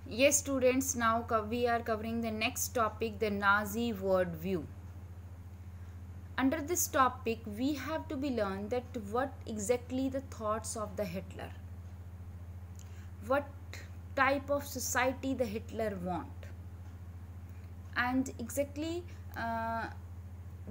Yes, students, now we are covering the next topic, the Nazi world view. Under this topic, we have to be learned that what exactly the thoughts of the Hitler, what type of society the Hitler want, and exactly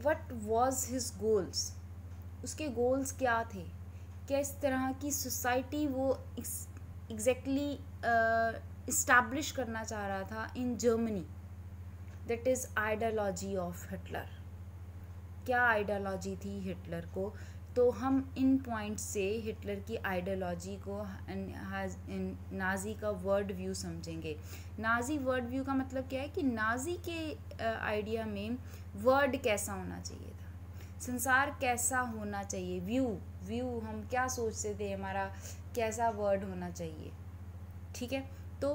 what was his goals. उसके goals क्या थे, किस तरह की society वो exactly establish करना चाह रहा था in Germany. That is ideology of Hitler. क्या आइडियोलॉजी थी हिटलर को, तो हम इन पॉइंट से हिटलर की आइडियोलॉजी को नाजी का वर्ड व्यू समझेंगे. नाजी वर्ड व्यू का मतलब क्या है कि नाजी के आइडिया में वर्ड कैसा होना चाहिए था, संसार कैसा होना चाहिए, व्यू हम क्या सोचते थे, हमारा कैसा वर्ड होना चाहिए. ठीक है, तो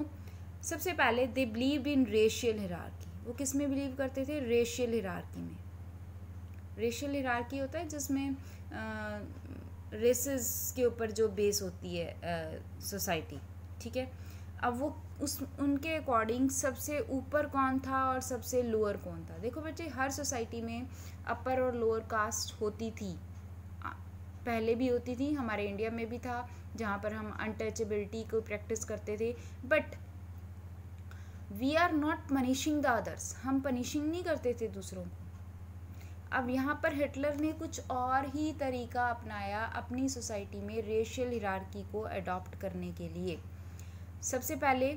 सबसे पहले they believe in racial hierarchy. वो किस में बिलीव करते थे? रेशियल हिरार्की में. रेशियल हिरार्की होता है जिसमें रेसेस के ऊपर जो बेस होती है सोसाइटी. ठीक है, अब वो उनके अकॉर्डिंग सबसे ऊपर कौन था और सबसे लोअर कौन था. देखो बच्चे, हर सोसाइटी में अपर और लोअर कास्ट होती थी, पहले भी होती थी, हमारे इंडिया में भी था जहाँ पर हम अनटचेबिलिटी को प्रैक्टिस करते थे. But we are not punishing the others, हम पनिशिंग नहीं करते थे दूसरों को. अब यहाँ पर हिटलर ने कुछ और ही तरीका अपनाया अपनी सोसाइटी में रेशियल हिरार्की को अडॉप्ट करने के लिए. सबसे पहले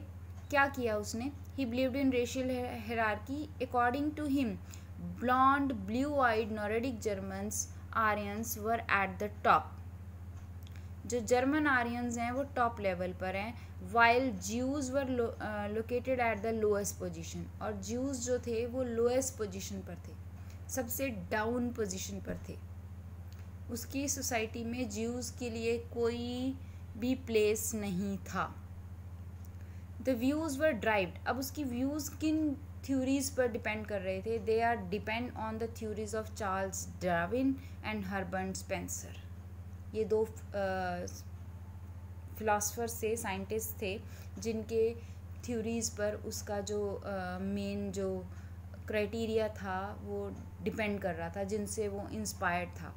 क्या किया उसने? He believed in racial hierarchy. According to him, blonde blue eyed Nordic Germans Aryans were at the top. जो जर्मन आर्यंस हैं वो टॉप लेवल पर हैं, while Jews were located at the lowest position. और ज्यूज़ जो थे वो lowest position पर थे, सबसे डाउन पोजीशन पर थे. उसकी सोसाइटी में ज्यूज़ के लिए कोई भी प्लेस नहीं था. The views were derived. अब उसकी व्यूज़ किन थ्योरीज पर डिपेंड कर रहे थे? They are depend on the theories of Charles Darwin and Herbert Spencer. ये दो फिलासफर्स थे, साइंटिस्ट थे, जिनके थ्योरीज पर उसका जो मेन जो क्राइटेरिया था वो डिपेंड कर रहा था, जिनसे वो इंस्पायर्ड था.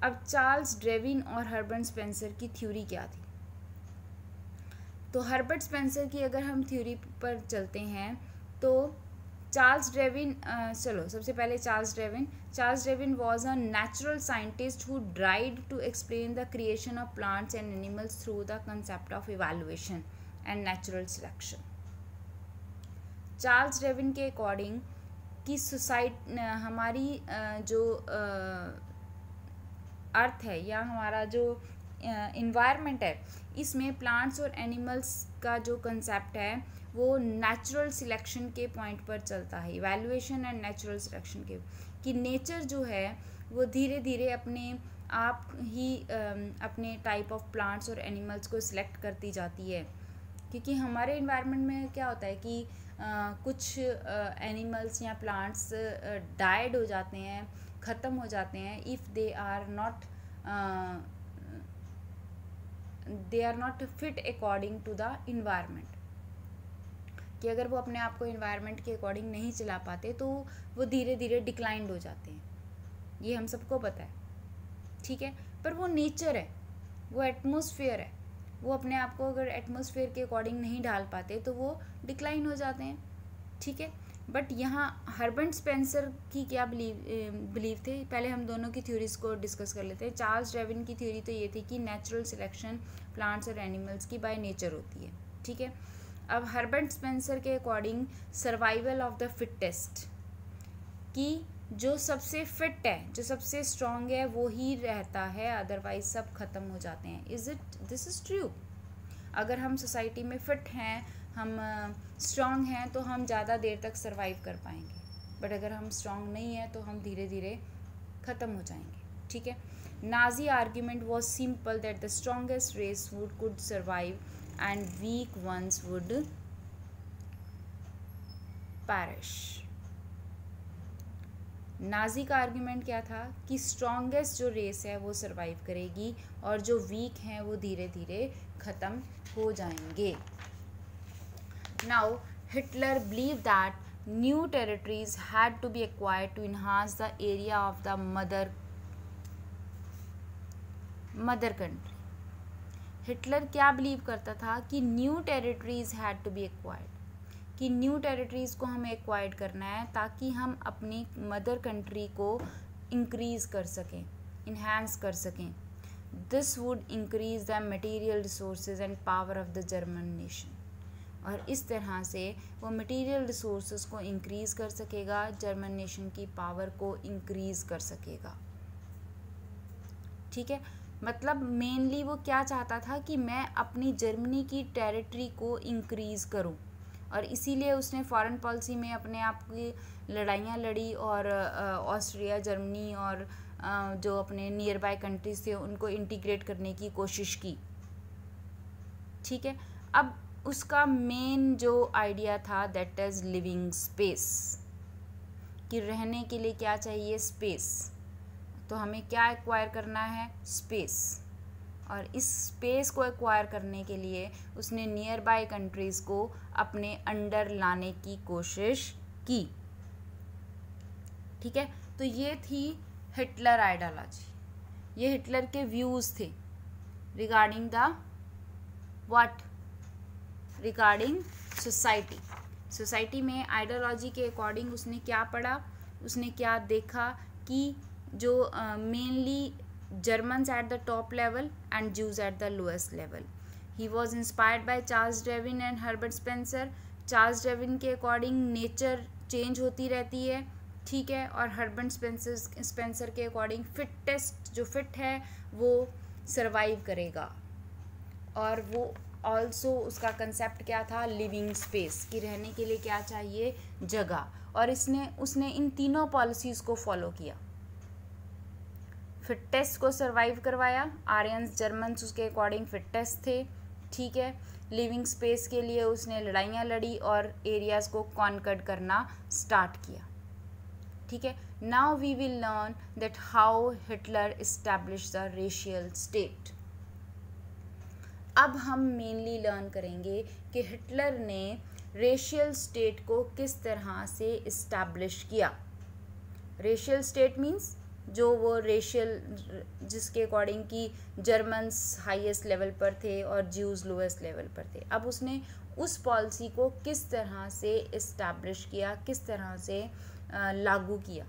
अब चार्ल्स डार्विन और हर्बर्ट स्पेंसर की थ्योरी क्या थी? तो हर्बर्ट स्पेंसर की अगर हम थ्योरी पर चलते हैं तो चार्ल्स डार्विन, चलो सबसे पहले Charles Darwin was a natural scientist who tried to explain the creation of plants and animals through the concept of evaluation and natural selection. Charles Darwin के अकॉर्डिंग कि सोसाइटी, हमारी जो अर्थ है या हमारा जो इन्वायरमेंट है, इसमें प्लांट्स और एनिमल्स का जो कंसेप्ट है वो नेचुरल सिलेक्शन के पॉइंट पर चलता है. इवैल्यूएशन एंड नेचुरल सिलेक्शन के, कि नेचर जो है वो धीरे धीरे अपने आप ही अपने टाइप ऑफ प्लांट्स और एनिमल्स को सिलेक्ट करती जाती है. क्योंकि हमारे इन्वायरमेंट में क्या होता है कि कुछ एनिमल्स या प्लांट्स डाइड हो जाते हैं, ख़त्म हो जाते हैं, if they are not fit according to the environment. कि अगर वो अपने आप को इन्वायरमेंट के अकॉर्डिंग नहीं चला पाते तो वो धीरे धीरे डिक्लाइंड हो जाते हैं. ये हम सबको पता है. ठीक है, पर वो नेचर है, वो एटमॉस्फेयर है, वो अपने आप को अगर एटमॉस्फेयर के अकॉर्डिंग नहीं ढाल पाते तो वो डिक्लाइन हो जाते हैं. ठीक है, बट यहाँ हर्बर्ट स्पेंसर की क्या बिलीव थे? पहले हम दोनों की थ्योरीज को डिस्कस कर लेते हैं. चार्ल्स डार्विन की थ्योरी तो ये थी कि नेचुरल सिलेक्शन प्लांट्स और एनिमल्स की बाय नेचर होती है. ठीक है, अब हर्बर्ट स्पेंसर के according survival of the fittest, कि जो सबसे फिट है, जो सबसे स्ट्रॉन्ग है वो ही रहता है, अदरवाइज सब खत्म हो जाते हैं. This is true. अगर हम सोसाइटी में फिट हैं, हम स्ट्रॉन्ग हैं तो हम ज़्यादा देर तक सर्वाइव कर पाएंगे. बट अगर हम स्ट्रॉन्ग नहीं हैं तो हम धीरे धीरे ख़त्म हो जाएंगे. ठीक है, Nazi argument was simple that the strongest race would could survive and weak ones would perish. Nazi का आर्ग्यूमेंट क्या था? कि स्ट्रॉन्गेस्ट जो रेस है वो सर्वाइव करेगी और जो वीक हैं वो धीरे धीरे ख़त्म हो जाएंगे. Now Hitler believe that new territories had to be acquired to enhance the area of the mother country. Hitler क्या बिलीव करता था कि new territories had to be acquired, कि न्यू टेरिटरीज़ को हमें एक्वायर्ड करना है ताकि हम अपनी मदर कंट्री को इंक्रीज़ कर सकें, इन्हांस कर सकें। This would increase the material resources and power of the German nation. और इस तरह से वो मटेरियल रिसोर्सेज को इंक्रीज़ कर सकेगा, जर्मन नेशन की पावर को इंक्रीज़ कर सकेगा। ठीक है, मतलब मेनली वो क्या चाहता था कि मैं अपनी जर्मनी की टेरिटरी को इंक्रीज़ करूं, और इसीलिए उसने फॉरेन पॉलिसी में अपने आप की लड़ाइयाँ लड़ी और ऑस्ट्रिया, जर्मनी और जो अपने नियर बाय कंट्रीज थे उनको इंटीग्रेट करने की कोशिश की। ठीक है, अब उसका मेन जो आइडिया था दैट इज़ लिविंग स्पेस, कि रहने के लिए क्या चाहिए, स्पेस। तो हमें क्या एक्वायर करना है, स्पेस। और इस स्पेस को एक्वायर करने के लिए उसने नियर बाय कंट्रीज़ को अपने अंडर लाने की कोशिश की। ठीक है, तो ये थी हिटलर आइडियोलॉजी, ये हिटलर के व्यूज़ थे regarding the what, regarding society. Society में आइडियोलॉजी के अकॉर्डिंग उसने क्या पढ़ा, उसने क्या देखा कि जो mainly Germans at the top level and Jews at the lowest level. He was inspired by Charles Darwin and Herbert Spencer. Charles Darwin के अकॉर्डिंग नेचर चेंज होती रहती है, ठीक है, और हर्बर्ट स्पेंसर के अकॉर्डिंग फिटेस्ट, जो फिट है वो सरवाइव करेगा। और वो ऑल्सो उसका कंसेप्ट क्या था, लिविंग स्पेस, कि रहने के लिए क्या चाहिए, जगह। और उसने इन तीनों पॉलिसीज़ को फॉलो किया। फिटनेस को सरवाइव करवाया, आर्यंस जर्मन्स उसके अकॉर्डिंग फिटनेस थे, ठीक है। लिविंग स्पेस के लिए उसने लड़ाइयाँ लड़ी और एरियाज़ को कॉन्कर्ड करना स्टार्ट किया। ठीक है, now we will learn that how Hitler establish the racial state. अब हम मेनली लर्न करेंगे कि हिटलर ने रेशियल स्टेट को किस तरह से इस्टेब्लिश किया। रेशियल स्टेट मीन्स जो वो रेशियल, जिसके अकॉर्डिंग कि जर्मन्स हाईएस्ट लेवल पर थे और ज्यूज़ लोएस्ट लेवल पर थे। अब उसने उस पॉलिसी को किस तरह से इस्टेब्लिश किया, किस तरह से लागू किया।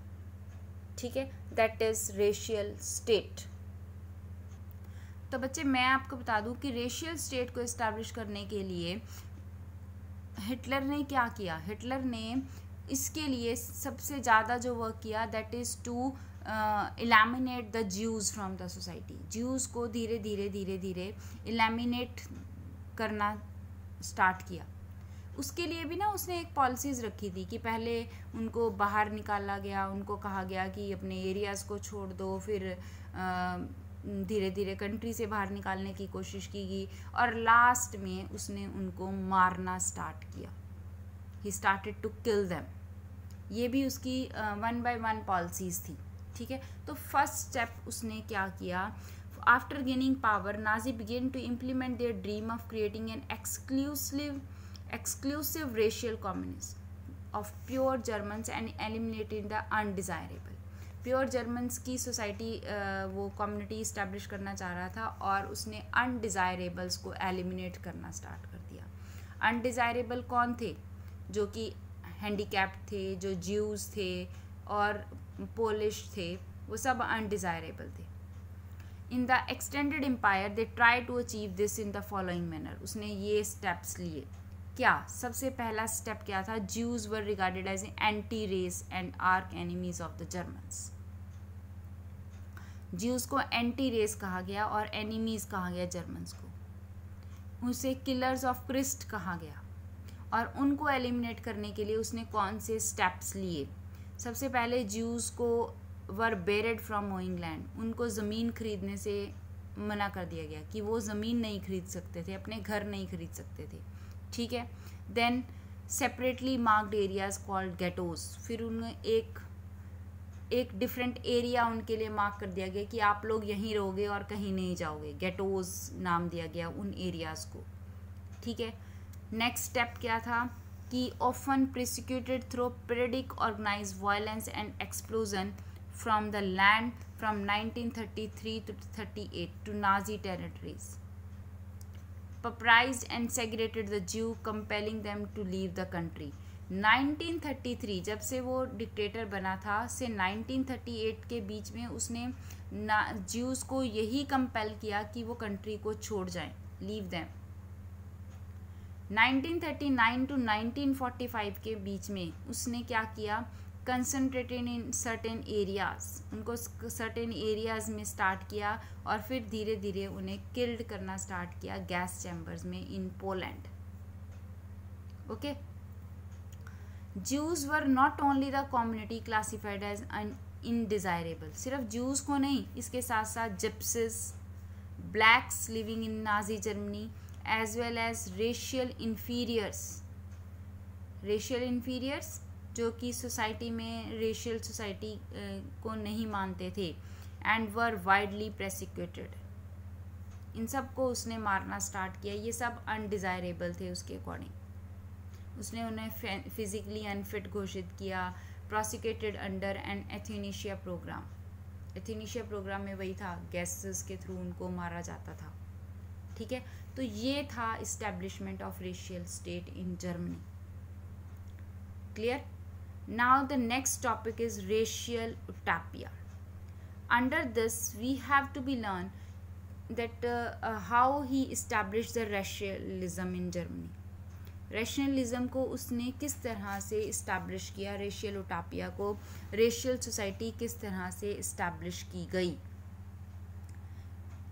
ठीक है, दैट इज़ रेशियल स्टेट। तो बच्चे मैं आपको बता दूं कि रेशियल स्टेट को इस्टेब्लिश करने के लिए हिटलर ने क्या किया। हिटलर ने इसके लिए सबसे ज़्यादा जो वर्क किया that is to eliminate the Jews from the society. Jews को धीरे धीरे एलिमिनेट करना स्टार्ट किया। उसके लिए भी ना उसने एक पॉलिसीज़ रखी थी कि पहले उनको बाहर निकाला गया, उनको कहा गया कि अपने एरियाज़ को छोड़ दो, फिर धीरे धीरे कंट्री से बाहर निकालने की कोशिश की गई, और लास्ट में उसने उनको मारना स्टार्ट किया। He started to kill them. ये भी उसकी 1 by 1 पॉलिसीज़ थी। ठीक है, तो फर्स्ट स्टेप उसने क्या किया, after gaining power Nazi began to implement their dream of creating an exclusive racial communist of pure Germans and eliminating the undesirable. Pure Germans की सोसाइटी वो कम्युनिटी इस्टेब्लिश करना चाह रहा था और उसने अनडिज़ायरेबल्स को एलिमिनेट करना स्टार्ट कर दिया। अनडिज़ायरेबल कौन थे, जो कि हैंडीकैप्ड थे, जो ज्यूज़ थे और पोलिश थे, वो सब अनडिज़ायरेबल थे। In the extended empire they try to achieve this in the following manner. उसने ये स्टेप्स लिए। क्या सबसे पहला स्टेप क्या था, Jews were regarded as anti race and arch enemies of the Germans. Jews को एंटी रेस कहा गया और एनिमीज कहा गया जर्मन्स को। उसे किलर्स ऑफ क्रिस्ट कहा गया। और उनको एलिमिनेट करने के लिए उसने कौन से स्टेप्स लिए। सबसे पहले ज्यूज को वर बेरेड फ्रॉम ओइंग लैंड, उनको ज़मीन खरीदने से मना कर दिया गया कि वो ज़मीन नहीं खरीद सकते थे, अपने घर नहीं खरीद सकते थे। ठीक है, then separately marked areas called ghettos, फिर उन्हें एक डिफरेंट एरिया उनके लिए मार्क कर दिया गया कि आप लोग यहीं रहोगे और कहीं नहीं जाओगे। गेटोज नाम दिया गया उन एरियाज़ को। ठीक है, नेक्स्ट स्टेप क्या था कि often prosecuted through periodic organised violence and explosion from the land from 1933 to 38 to Nazi territories, purposed and segregated the Jew, compelling them to leave the country. 1933 जब से वो डिक्टेटर बना था से 1938 के बीच में उसने ज्यूज़ को यही कंपेल किया कि वो कंट्री को छोड़ जाएं, लीव देम। 1939 to 1945 के बीच में उसने क्या किया, कंसंट्रेटेड इन सर्टेन एरियाज, उनको सर्टेन एरियाज में स्टार्ट किया और फिर धीरे धीरे उन्हें किल्ड करना स्टार्ट किया गैस चैम्बर्स में in Poland. Okay, Jews were not only the community classified as undesirable, सिर्फ ज्यूज को नहीं, इसके साथ साथ gypsies, blacks living in Nazi Germany as well as racial inferiors जो कि सोसाइटी में रेशियल सोसाइटी को नहीं मानते थे, एंड वर वाइडली प्रोसिक्यूटेड। इन सब को उसने मारना स्टार्ट किया, ये सब अनडिज़ायरेबल थे उसके अकॉर्डिंग। उसने उन्हें फिजिकली अनफिट घोषित किया, prosecuted under an euthanasia program. Euthanasia program में वही था, गैसेस के थ्रू उनको मारा जाता था। ठीक है, तो ये था establishment of racial state in Germany. Clear? Now the next topic is racial utopia. Under this we have to be learn that how he established the racialism in Germany. Racialism को उसने किस तरह से इस्टेब्लिश किया, racial उटापिया को, racial society किस तरह से इस्टेब्लिश की गई।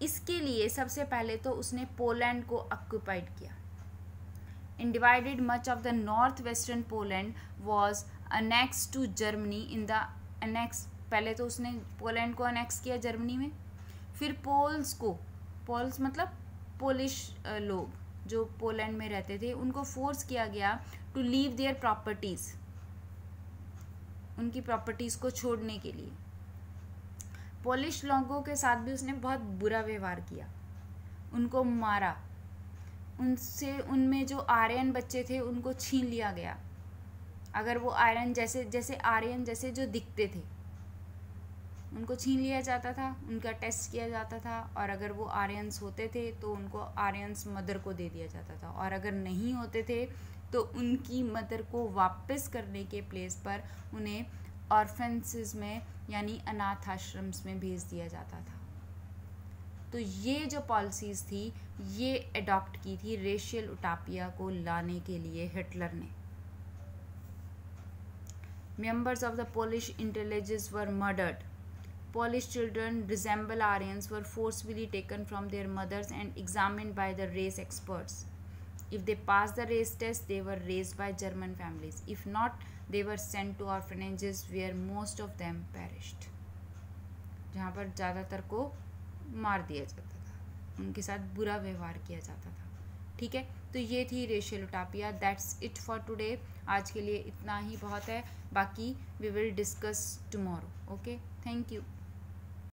इसके लिए सबसे पहले तो उसने पोलैंड को ऑक्युपाइड किया। and divided much of the northwestern Poland was annexed to Germany in the annex। पहले तो उसने पोलैंड को अनेक्स किया जर्मनी में, फिर पोल्स मतलब पोलिश लोग जो पोलैंड में रहते थे, उनको फोर्स किया गया टू लीव देयर प्रॉपर्टीज़, उनकी प्रॉपर्टीज़ को छोड़ने के लिए। पोलिश लोगों के साथ भी उसने बहुत बुरा व्यवहार किया, उनको मारा, उनमें जो आर्यन बच्चे थे उनको छीन लिया गया। अगर वो आर्यन जैसे आर्यन जैसे जो दिखते थे उनको छीन लिया जाता था, उनका टेस्ट किया जाता था, और अगर वो आर्यंस होते थे तो उनको आर्यंस मदर को दे दिया जाता था, और अगर नहीं होते थे तो उनकी मदर को वापस करने के प्लेस पर उन्हें ऑर्फेंसेस में यानी अनाथ आश्रम्स में भेज दिया जाता था। तो ये जो पॉलिसीज़ थी ये अडॉप्ट की थी रेशियल उटापिया को लाने के लिए हिटलर ने। Members of the Polish intelligence were murdered. Polish children resemble Aryans were forcibly taken from their mothers and examined by the race experts. If they passed the race test, they were raised by German families. If not, they were sent to orphanages where most of them perished. जहाँ पर ज़्यादातर को मार दिया जाता था, उनके साथ बुरा व्यवहार किया जाता था। ठीक है, तो ये थी racial utopia. That's it for today. आज के लिए इतना ही बहुत है, बाकी we will discuss tomorrow. Okay, thank you.